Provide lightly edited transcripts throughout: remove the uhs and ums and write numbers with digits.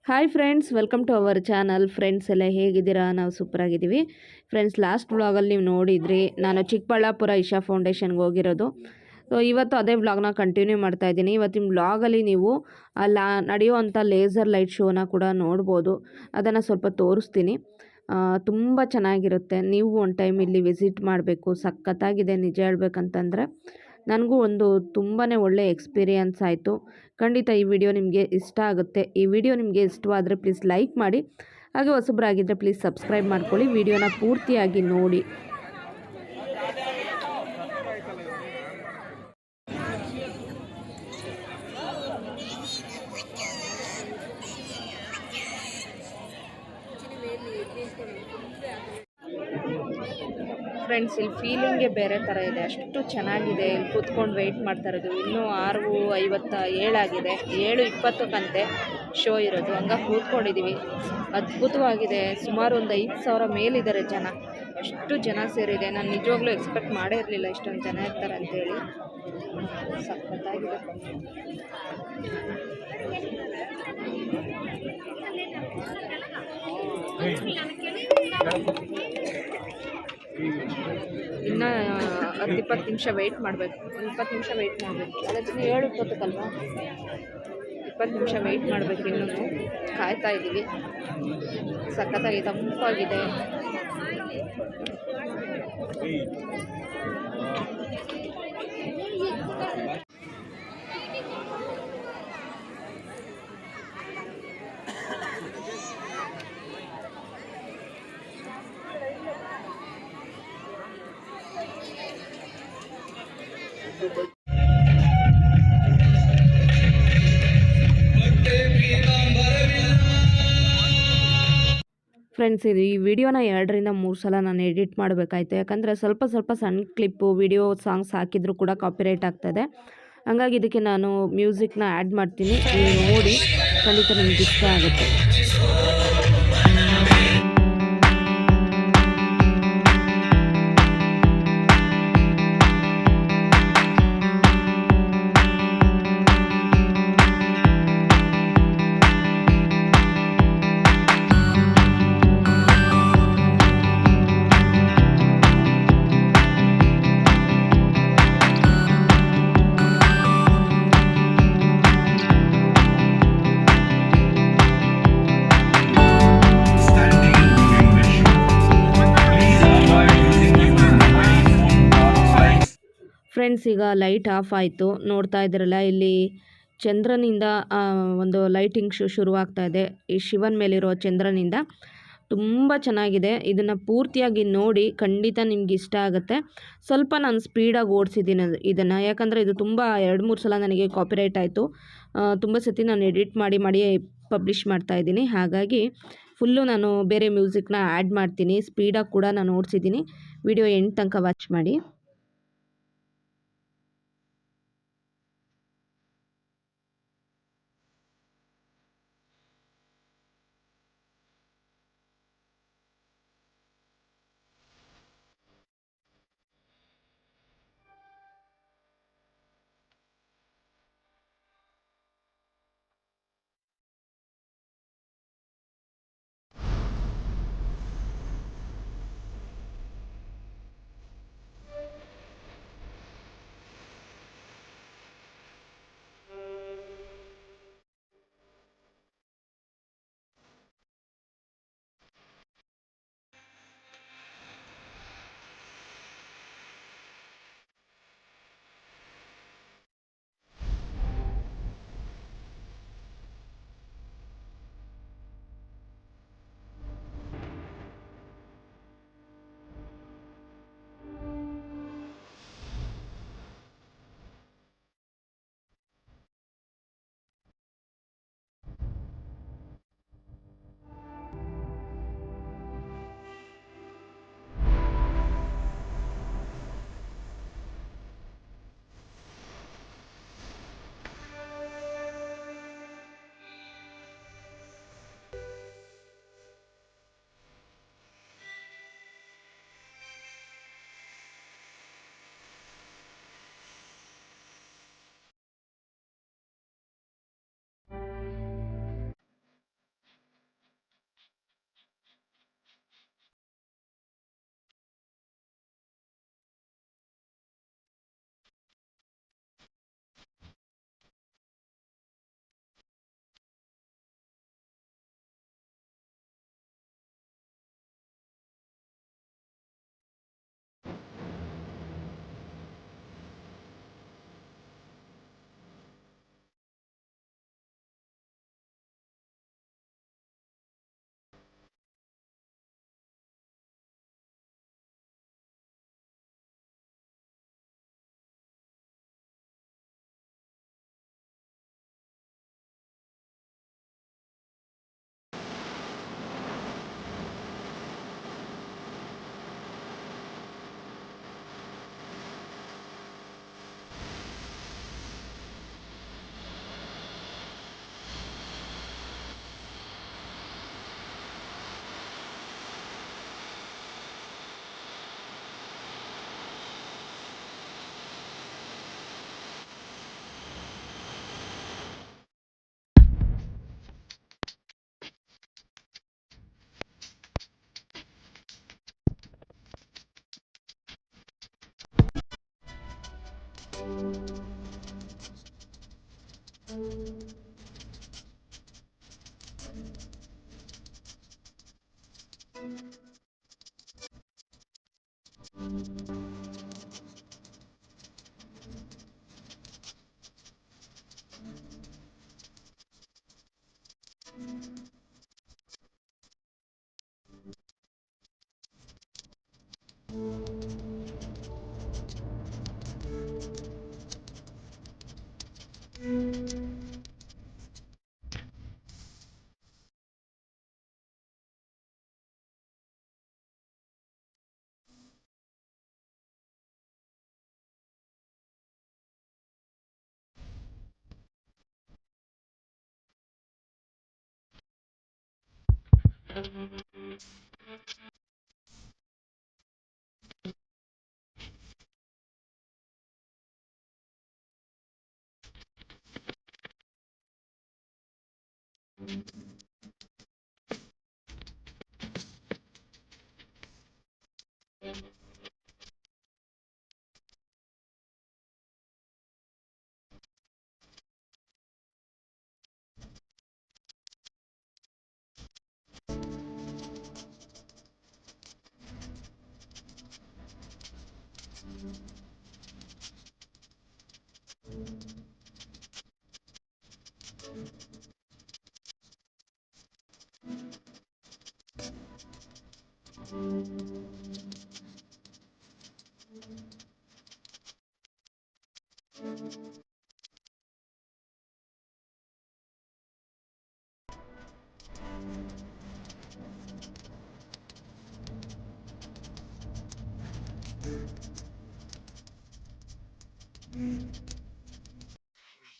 Hi friends, welcome to our channel. Friends ಎಲ್ಲ ಹೇಗಿದ್ದೀರಾ? ನಾವು ಸೂಪರ್ ಆಗಿದ್ದೀವಿ. ಫ್ರೆಂಡ್ಸ್, ಲಾಸ್ಟ್ ವ್ಲಾಗಲ್ಲಿ ನೀವು ನೋಡಿದ್ರಿ, ನಾನು ಚಿಕ್ಕಬಳ್ಳಾಪುರ ಇಶಾ ಫೌಂಡೇಶನ್ಗೆ ಹೋಗಿರೋದು. ಸೊ ಇವತ್ತು ಅದೇ ವ್ಲಾಗ್ನ ಕಂಟಿನ್ಯೂ ಮಾಡ್ತಾ ಇದ್ದೀನಿ. ಇವತ್ತಿನ ವ್ಲಾಗಲ್ಲಿ ನೀವು ನಡೆಯುವಂಥ ಲೇಸರ್ ಲೈಟ್ ಶೋನ ಕೂಡ ನೋಡ್ಬೋದು. ಅದನ್ನು ಸ್ವಲ್ಪ ತೋರಿಸ್ತೀನಿ. ತುಂಬ ಚೆನ್ನಾಗಿರುತ್ತೆ. ನೀವು ಒಂದು ಟೈಮ್ ಇಲ್ಲಿ ವಿಸಿಟ್ ಮಾಡಬೇಕು. ಸಖತ್ತಾಗಿದೆ ನಿಜ ಹೇಳ್ಬೇಕಂತಂದರೆ. ನನಗೂ ಒಂದು ತುಂಬಾ ಒಳ್ಳೆಯ ಎಕ್ಸ್ಪೀರಿಯನ್ಸ್ ಆಯಿತು. ಖಂಡಿತ ಈ ವಿಡಿಯೋ ನಿಮಗೆ ಇಷ್ಟ ಆಗುತ್ತೆ. ಈ ವಿಡಿಯೋ ನಿಮಗೆ ಇಷ್ಟವಾದರೆ ಪ್ಲೀಸ್ ಲೈಕ್ ಮಾಡಿ, ಹಾಗೆ ಹೊಸಬರಾಗಿದ್ದರೆ ಪ್ಲೀಸ್ ಸಬ್ಸ್ಕ್ರೈಬ್ ಮಾಡ್ಕೊಳ್ಳಿ. ವಿಡಿಯೋನ ಪೂರ್ತಿಯಾಗಿ ನೋಡಿ. ಫ್ರೆಂಡ್ಸ್, ಇಲ್ಲಿ ಫೀಲಿಂಗೇ ಬೇರೆ ಥರ ಇದೆ. ಅಷ್ಟು ಚೆನ್ನಾಗಿದೆ. ಇಲ್ಲಿ ಕೂತ್ಕೊಂಡು ವೆಯ್ಟ್ ಮಾಡ್ತಾ ಇರೋದು. ಇನ್ನೂ 6:57 ಆಗಿದೆ. 7:20 ಶೋ ಇರೋದು. ಹಂಗಾಗಿ ಕೂತ್ಕೊಂಡಿದ್ದೀವಿ. ಅದ್ಭುತವಾಗಿದೆ. ಸುಮಾರು ಒಂದು 5,000 ಮೇಲಿದ್ದಾರೆ ಜನ. ಅಷ್ಟು ಜನ ಸೇರಿದೆ. ನಾನು ನಿಜವಾಗ್ಲೂ ಎಕ್ಸ್ಪೆಕ್ಟ್ ಮಾಡೇ ಇರಲಿಲ್ಲ ಇಷ್ಟೊಂದು ಜನ ಇರ್ತಾರೆ ಅಂತೇಳಿ. ಸಖತ್ತಾಗಿದೆ. ಇನ್ನು 10-20 ನಿಮಿಷ ವೆಯ್ಟ್ ಮಾಡಬೇಕು. 20 ನಿಮಿಷ ವೆಯ್ಟ್ ಮಾಡಬೇಕು. ಅದಕ್ಕೆ 7:20 20 ನಿಮಿಷ ವೆಯ್ಟ್ ಮಾಡಬೇಕು. ಇನ್ನೂ ಕಾಯ್ತಾ ಇದ್ದೀವಿ. ಸಖತ್ತಾಗಿ ತಂಪಾಗಿದೆ. ಫ್ರೆಂಡ್ಸ್, ಇದು ಈ ವಿಡಿಯೋನ 2-3 ಸಲ ನಾನು ಎಡಿಟ್ ಮಾಡಬೇಕಾಯ್ತು. ಯಾಕಂದರೆ ಸ್ವಲ್ಪ ಸಣ್ಣ ಕ್ಲಿಪ್ಪು, ವಿಡಿಯೋ, ಸಾಂಗ್ಸ್ ಹಾಕಿದರೂ ಕೂಡ ಕಾಪಿರೈಟ್ ಆಗ್ತದೆ. ಹಾಗಾಗಿ ಇದಕ್ಕೆ ನಾನು ಮ್ಯೂಸಿಕ್ನ ಆ್ಯಡ್ ಮಾಡ್ತೀನಿ. ನೀವು ನೋಡಿ, ಖಂಡಿತ ನಿಮ್ಗೆ ಇಷ್ಟ ಆಗುತ್ತೆ. ಫ್ರೆಂಡ್ಸ್, ಈಗ ಲೈಟ್ ಆಫ್ ಆಯಿತು. ನೋಡ್ತಾ ಇದ್ದೀರಲ್ಲ, ಇಲ್ಲಿ ಚಂದ್ರನಿಂದ ಒಂದು ಲೈಟಿಂಗ್ ಶುರುವಾಗ್ತಾ ಇದೆ. ಈ ಶಿವನ ಮೇಲಿರೋ ಚಂದ್ರನಿಂದ ತುಂಬ ಚೆನ್ನಾಗಿದೆ. ಇದನ್ನು ಪೂರ್ತಿಯಾಗಿ ನೋಡಿ, ಖಂಡಿತ ನಿಮ್ಗೆ ಇಷ್ಟ ಆಗುತ್ತೆ. ಸ್ವಲ್ಪ ನಾನು ಸ್ಪೀಡಾಗಿ ಓಡಿಸಿದ್ದೀನಿ ಇದನ್ನು. ಯಾಕಂದರೆ ಇದು ತುಂಬ 2-3 ಸಲ ನನಗೆ ಕಾಪಿರೈಟ್ ಆಯಿತು. ತುಂಬ ಸತಿ ನಾನು ಎಡಿಟ್ ಮಾಡಿ ಪಬ್ಲಿಷ್ ಮಾಡ್ತಾಯಿದ್ದೀನಿ. ಹಾಗಾಗಿ ಫುಲ್ಲು ನಾನು ಬೇರೆ ಮ್ಯೂಸಿಕ್ನ ಆ್ಯಡ್ ಮಾಡ್ತೀನಿ. ಸ್ಪೀಡಾಗಿ ಕೂಡ ನಾನು ಓಡಿಸಿದ್ದೀನಿ. ವಿಡಿಯೋ ಎಂಡ್ ತನಕ ವಾಚ್ ಮಾಡಿ.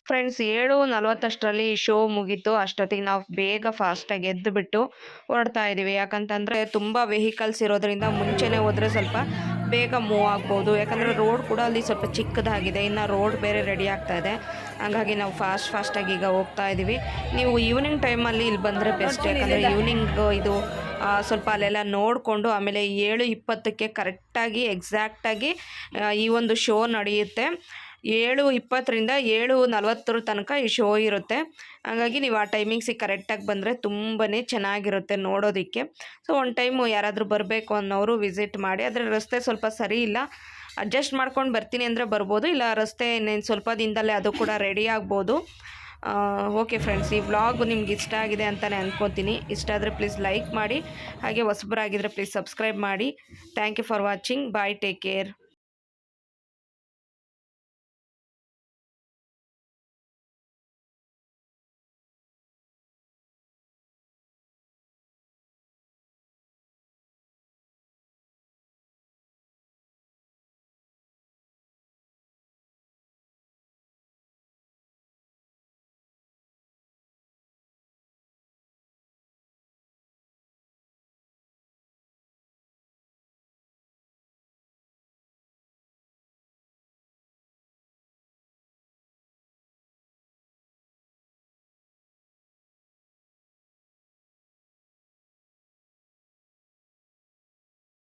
ಫ್ರೆಂಡ್ಸ್ 7:40 ಶೋ ಮುಗೀತು. ಅಷ್ಟೊತ್ತಿಗೆ ನಾವು ಬೇಗ ಫಾಸ್ಟಾಗಿ ಎದ್ದುಬಿಟ್ಟು ಹೊರಡ್ತಾ ಇದ್ದೀವಿ. ಯಾಕಂತಂದರೆ ತುಂಬ ವೆಹಿಕಲ್ಸ್ ಇರೋದ್ರಿಂದ ಮುಂಚೆನೇ ಹೋದರೆ ಸ್ವಲ್ಪ ಬೇಗ ಮೂವ್ ಆಗ್ಬೋದು. ಯಾಕಂದರೆ ರೋಡ್ ಕೂಡ ಅಲ್ಲಿ ಸ್ವಲ್ಪ ಚಿಕ್ಕದಾಗಿದೆ, ಇನ್ನು ರೋಡ್ ಬೇರೆ ರೆಡಿ ಆಗ್ತಾ ಇದೆ. ಹಾಗಾಗಿ ನಾವು ಫಾಸ್ಟಾಗಿ ಈಗ ಹೋಗ್ತಾ ಇದ್ದೀವಿ. ನೀವು ಈವ್ನಿಂಗ್ ಟೈಮಲ್ಲಿ ಇಲ್ಲಿ ಬಂದರೆ ಬೆಸ್ಟ್. ಯಾಕಂದರೆ ಈವ್ನಿಂಗ್ ಇದು ಸ್ವಲ್ಪ ಅಲ್ಲೆಲ್ಲ ನೋಡಿಕೊಂಡು ಆಮೇಲೆ 7:20ಕ್ಕೆ ಕರೆಕ್ಟಾಗಿ ಎಕ್ಸಾಕ್ಟಾಗಿ ಈ ಒಂದು ಶೋ ನಡೆಯುತ್ತೆ. 7:20ರಿಂದ 7:40 ತನಕ ಈ ಶೋ ಇರುತ್ತೆ. ಹಾಗಾಗಿ ನೀವು ಆ ಟೈಮಿಂಗ್ಸಿಗೆ ಕರೆಕ್ಟಾಗಿ ಬಂದರೆ ತುಂಬಾ ಚೆನ್ನಾಗಿರುತ್ತೆ ನೋಡೋದಕ್ಕೆ. ಸೊ ಒಂದು ಟೈಮು ಯಾರಾದರೂ ಬರಬೇಕು ಅನ್ನೋರು ವಿಸಿಟ್ ಮಾಡಿ. ಆದರೆ ರಸ್ತೆ ಸ್ವಲ್ಪ ಸರಿ ಇಲ್ಲ, ಅಡ್ಜಸ್ಟ್ ಮಾಡ್ಕೊಂಡು ಬರ್ತೀನಿ ಅಂದರೆ ಬರ್ಬೋದು, ಇಲ್ಲ ರಸ್ತೆ ಇನ್ನೇನು ಸ್ವಲ್ಪ ದಿನದಲ್ಲೇ ಅದು ಕೂಡ ರೆಡಿ ಆಗ್ಬೋದು. ಓಕೆ ಫ್ರೆಂಡ್ಸ್, ಈ ವ್ಲಾಗ್ ನಿಮ್ಗೆ ಇಷ್ಟ ಆಗಿದೆ ಅಂತಲೇ ಅಂದ್ಕೊತೀನಿ. ಇಷ್ಟ ಆದರೆ ಪ್ಲೀಸ್ ಲೈಕ್ ಮಾಡಿ, ಹಾಗೆ ಹೊಸಬರಾಗಿದ್ದರೆ ಪ್ಲೀಸ್ ಸಬ್ಸ್ಕ್ರೈಬ್ ಮಾಡಿ. Thank you for watching. Bye, take care.